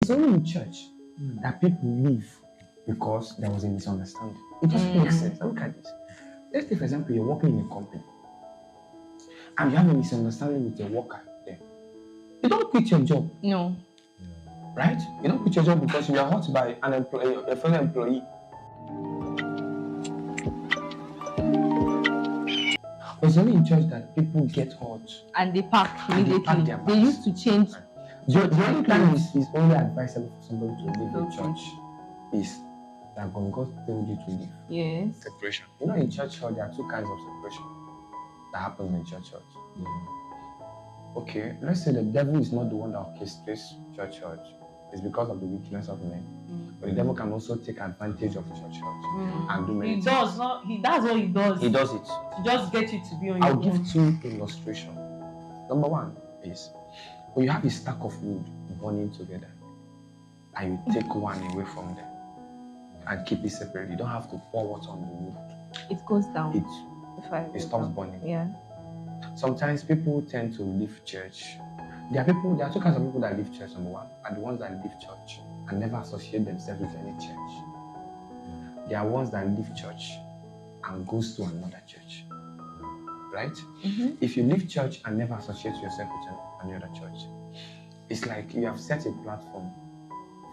It's only in church that people leave because there was a misunderstanding. It doesn't make sense. Look at this. Let's take, for example, you're working in a company and you have a misunderstanding with your worker there. You don't quit your job. No. Right? You don't quit your job because you are hurt by an employee, a fellow employee. It's only in church that people get hurt. And they pack immediately. They used to change. The only time is only advisable for somebody to leave the church is that when God told you to leave. Yes. Separation. You know, in church hurt, there are two kinds of separation that happen in church hurt. Okay, let's say the devil is not the one that orchestrates church hurt. It's because of the weakness of men. But the devil can also take advantage of church hurt and do many things. That's what he does. He does it. To just get you to be on your I'll own. give two illustrations. Number one is when you have a stack of wood burning together and you take one away from them and keep it separate. You don't have to pour water on the wood. It goes down. It stops burning. Yeah. Sometimes people tend to leave church. There are two kinds of people that leave church, number one, and the ones that leave church and never associate themselves with any church. There are ones that leave church and goes to another church. Right? If you leave church and never associate yourself with any other church, it's like you have set a platform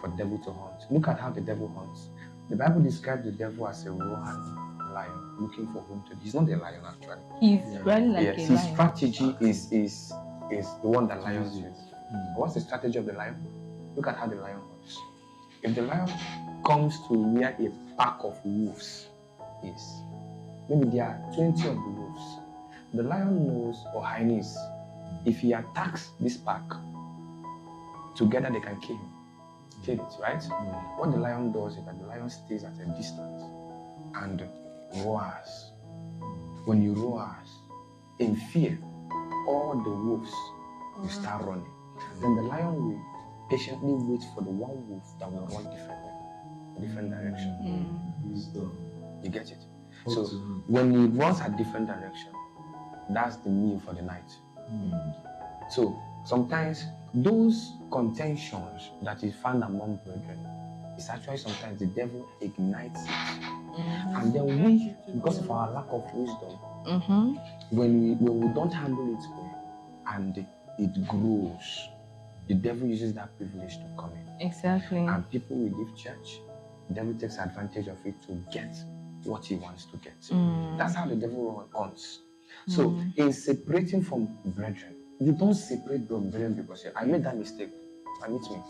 for the devil to hunt. Look at how the devil hunts. The Bible describes the devil as a roaring lion looking for whom to. He's not a lion actually. He's running like a lion. His strategy is the one that lions use. What's the strategy of the lion? Look at how the lion hunts. If the lion comes to where a pack of wolves is, maybe there are 20 of the wolves, the lion knows, or hyenas, if he attacks this pack, together they can kill him. Kill it, right? What the lion does is that the lion stays at a distance and roars. When he roars, in fear, all the wolves will start running. Then the lion will patiently wait for the one wolf that will run different direction. You get it? So when he runs a different direction, that's the meal for the night. So sometimes those contentions that is found among brethren is actually sometimes the devil ignites it. And then we, because of our lack of wisdom, when we don't handle it well and it grows, the devil uses that privilege to come in. Exactly. And people will leave church. The devil takes advantage of it to get what he wants to get. That's how the devil runs. So in separating from brethren, you don't separate from brethren because I made that mistake. Admit me.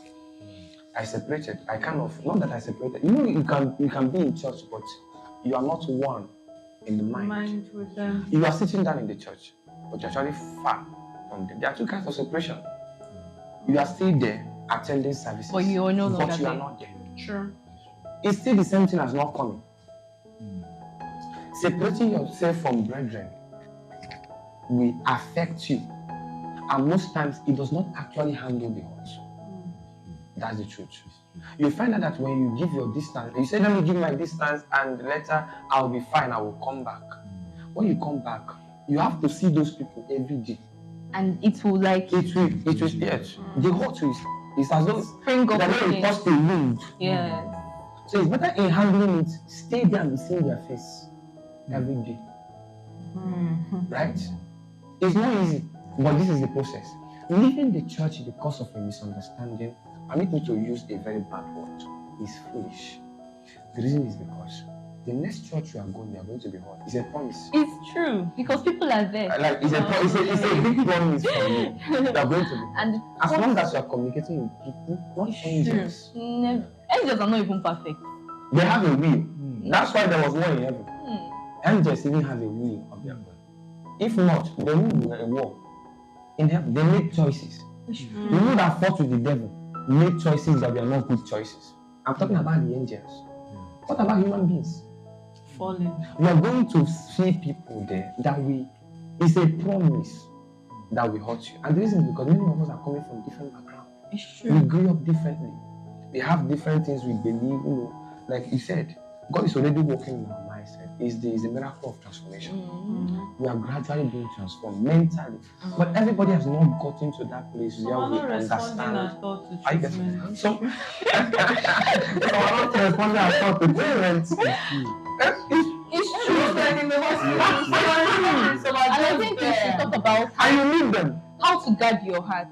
I separated. Not that I separated. You know, you can be in church, but you are not one in the mind. With them. You are sitting down in the church, but you're actually far from them. There are two kinds of separation. You are still there attending services, but you are no longer but you are there. not there. Sure. It's still the same thing as not coming. Separating yourself from brethren will affect you, and most times it does not actually handle the hurt. That's the truth. You find out that when you give your distance, you say, let me give my distance and later I'll be fine, I will come back. When you come back, you have to see those people every day. And it will yes. The hurt is as though spring up that way it costs a wound. Yes. So it's better in handling it, stay there and be seeing their face every day. Right? It's not easy, but this is the process. Leaving the church because of a misunderstanding, permit me to use a very bad word, is foolish. The reason is because the next church you are going to be hurt. It's a promise. It's true, because people are there. It's a big promise for you. You are going to be. And as long as you are communicating with people, not angels. Angels are not even perfect. They have a will. That's why there was war in heaven. Angels even have a will of their own. If not, there will be a war. In heaven, they make choices. You know that fought with the devil made choices that were not good choices. I'm talking about the angels. What about human beings? Fallen. We are going to see people there that it's a promise that will hurt you. And the reason is because many of us are coming from different backgrounds. It's true. We grew up differently. We have different things we believe, like you said, God is already working in our mind. mindset. It's the miracle of transformation. We are gradually being transformed mentally. But everybody has not gotten to that place where we understand. I guess so. We're not responding at all to parents. It's true. And I think we should talk about And you need them. how to guard your heart.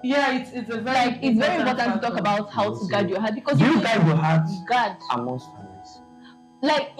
Yeah, it's a very It's very important to talk about how to guard your heart because Do you guide your heart guard. amongst families? Like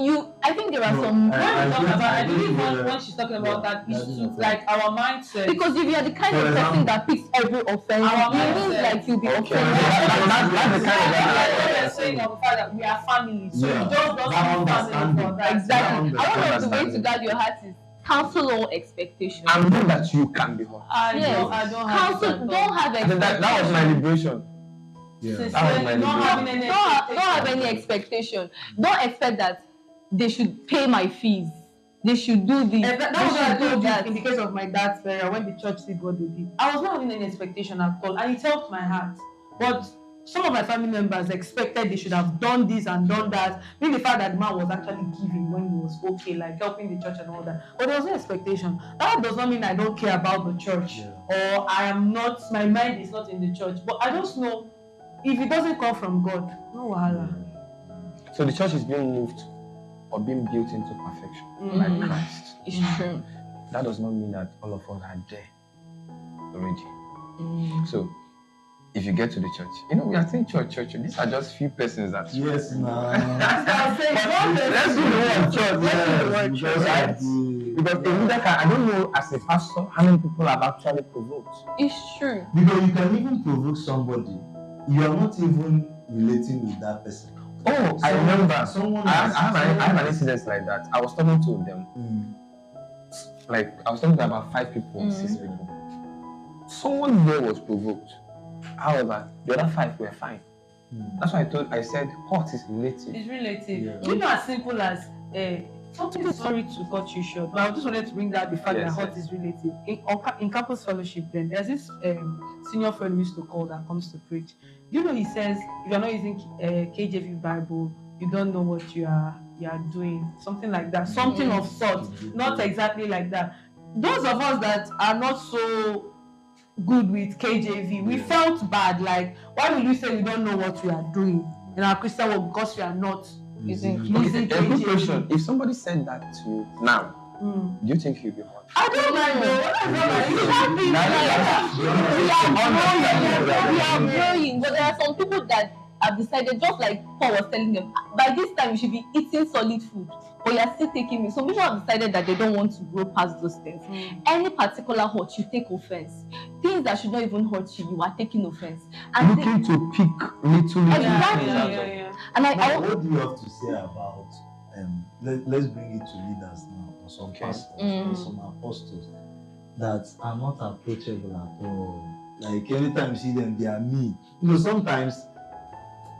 I think there are some. I believe when she's talking about that issue, like our mindset. Because if you are the kind of person that picks every offense, Our it means mindset. like you'll be Okay. offended. That's the kind of We're saying of the fact that we are family, so Yeah. you just don't That family understanding. for that. Exactly. That I want us to way to understanding. guard your heart is cancel all expectations. And know that you can be hurt. I Yes. don't have Cancel. it at all. Don't have I think that was my expectations. liberation. Yeah. That was Sincerely, my not having liberation. any Don't have any expectation. expectation. Don't expect that they should pay my fees. They should do this. And that They was what I should do told you that. in the case of my dad's burial when the church did what they did. I was not having any expectation at all, and it helped my heart. But some of my family members expected they should have done this and done that. Meaning the fact that the man was actually giving when he was okay, like helping the church and all that. But there was no expectation. That does not mean I don't care about the church or I am not. My mind is not in the church. But I just know if it doesn't come from God, no wahala. So the church is being moved or being built into perfection by Christ. It's true. That does not mean that all of us are there already. So if you get to the church, we are saying church. These are just few persons that. Yes, nah. Let's do the word church. Let's do the word church, right? Because a leader can, I don't know as a pastor how many people have actually provoked. It's true. Because you can even provoke somebody. You are not even relating with that person. Oh, I remember. I have an has- incident like that. I was talking to them. Like I was talking to about 5 people, 6 people. Someone there was provoked. However, the other 5 were fine. That's why I said hurt is relative. It's relative. Yeah. Even as simple as something. Sorry to cut you short, but I just wanted to bring that the fact Yes, that hurt is relative. In campus fellowship, then there's this senior friend we used to call that comes to preach. Do you know he says if you're not using KJV Bible, you don't know what you are doing. Something like that. Something of sort. Not exactly like that. Those of us that are not so good with KJV, we felt bad. Like, why will you say we don't know what we are doing in our Christian work because we are not using Okay, a good KJV? question. If somebody said that to you now, do you think you'll be hurt? I don't mind though. We are growing, but there are some people that have decided, just like Paul was telling them, by this time you should be eating solid food, but you are still taking it. Some people have decided that they don't want to grow past those things. Any particular hurt, you take offense. Things that should not even hurt you, you are taking offense. And Looking to pick little Exactly. things out of. and Now, I what do you have to say about let's bring it to leaders now, or some pastors, or some apostles that are not approachable at all? Like anytime you see them, they are mean. Sometimes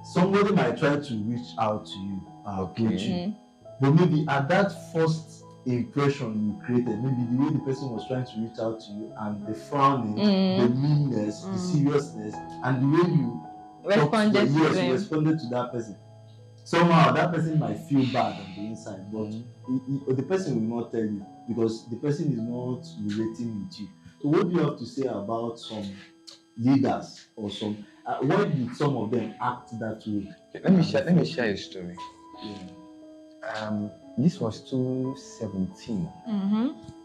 somebody might try to reach out to you and approach you, but maybe at that first impression you created, maybe the way the person was trying to reach out to you and the frowning, the meanness, the seriousness, and the way you responded to you them. responded to that person. Somehow that person might feel bad on the inside, but the person will not tell you because the person is not relating with you. So what do you have to say about some leaders or some? Why did some of them act that way? Okay, let me share a story. This was 2017.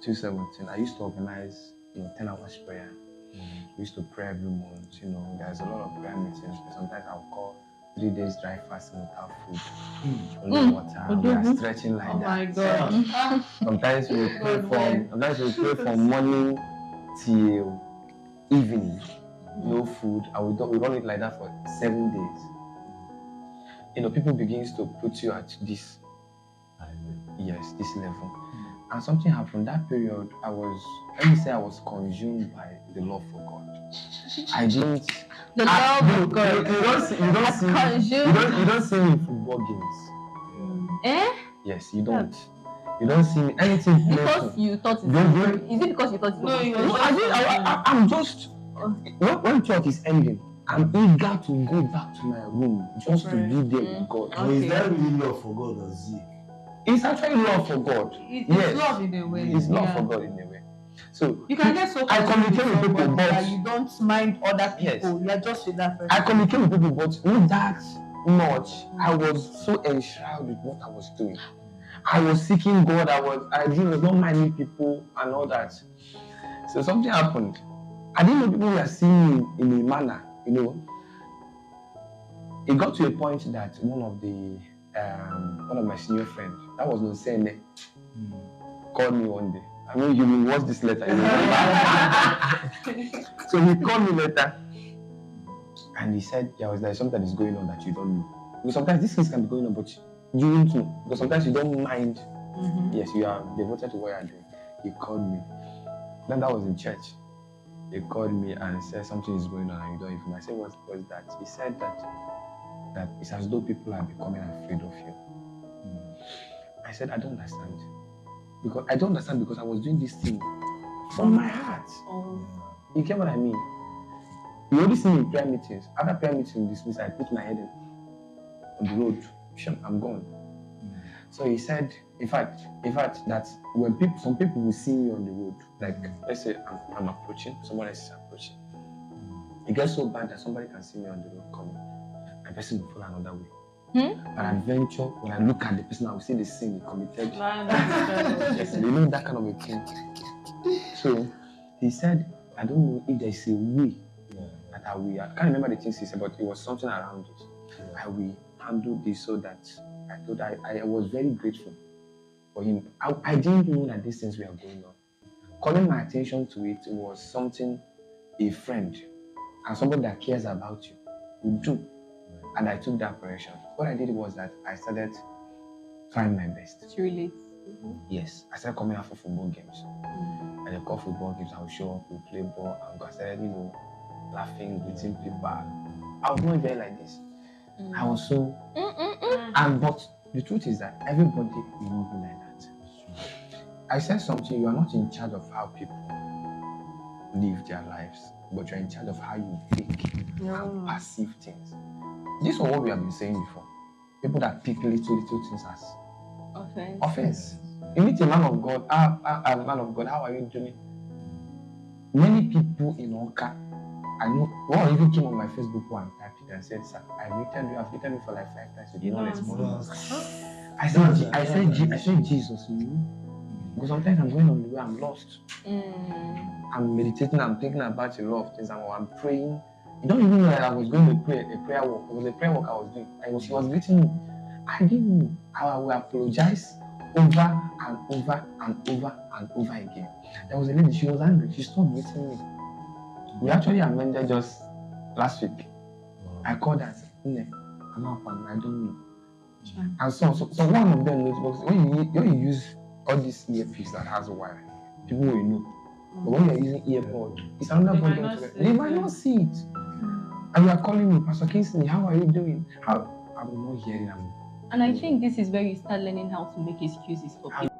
2017. I used to organize 10 hours prayer. We used to pray every month. There's a lot of prayer meetings. Sometimes I'll call 3 days dry fasting without food, only water. We are stretching like Oh that. my God. Sometimes we pray from morning till evening, no food, and we run it like that for 7 days. People begins to put you at this level. And something happened that period. I was consumed by the love for God. I didn't. The love of God. You don't see me in football games. Yes, you don't. You don't see me anything Because playful. you thought it's is it because you thought it No, was you good? I'm just when church is ending, I'm eager to go back to my room just to be there with God. But is that really love for God or zeal? It's actually love for God. It's Yes. love in a way. It's love yeah. for God in a way. So You can get so I close communicate with people, somebody but that you don't mind other Yes. people. You're just with that person. I communicate with people, but not that much. I was so enshrouded with what I was doing. I was seeking God. I was not minding people and all that. So something happened. I didn't know people were seeing me in a manner, you know. It got to a point that one of my senior friends, that was no saying, called me one day. I mean, you will watch this letter. You remember? So he called me later, and he said there's something that is going on that you don't know. Because sometimes these things can be going on, but you won't know. Because sometimes you don't mind. Yes, you are devoted to what you are doing. He called me. Then that was in church. He called me and said something is going on and you don't even know. I said, what was that? He said that it's as though people are becoming afraid of you. I said, I don't understand. Because I was doing this thing from my heart. You get what I mean? You only see me in prayer meetings. After prayer meeting dismissed, I put my head on the road. I'm gone. So he said, in fact, that when some people will see me on the road, like let's say I'm approaching, someone else is approaching. It gets so bad that somebody can see me on the road coming, and the person will fall another way. But adventure, when I look at the person, I will see the sin he committed. Yes, you know that kind of a thing. So he said, I don't know if there's a way that I can't remember the things he said, but it was something around it. I will handle this so that I was very grateful for him. I didn't know that these things were going on. Calling my attention to it was something a friend and somebody that cares about you would do. And I took that correction. What I did was that I started trying my best. To relate. Yes, I started coming out for football games. And they call football games, I would show up, we play ball, and I started, laughing, greeting people. I was not very like this. I was so, but the truth is that everybody will not be like that. I said something, you are not in charge of how people live their lives, but you're in charge of how you think and perceive things. This is what we have been saying before. People that pick little things as offense. You meet a man of God, a man of God, how are you doing? Many people in Oka, I know, one even came on my Facebook and typed it and said, sir, I've written you for like 5 times. You did not respond. I said, Jesus, because sometimes I'm going on the way, I'm lost. I'm meditating, I'm thinking about a lot of things, I'm praying. You don't even know that I was going to pray a prayer walk. It was a prayer walk I was doing. She was greeting me. I didn't know how I would apologize over and over and over and over again. There was a lady, she was angry. She stopped greeting me. We actually amended just last week. I called her and said, I'm up and I don't know. And so one of them knows, when you use all these earpiece that has a wire, people will know. But when you're using earpod, it's another problem. They might not see it. And you are calling me, Pastor Kingsley, how are you doing? I'm not hearing them. And I think this is where you start learning how to make excuses for people.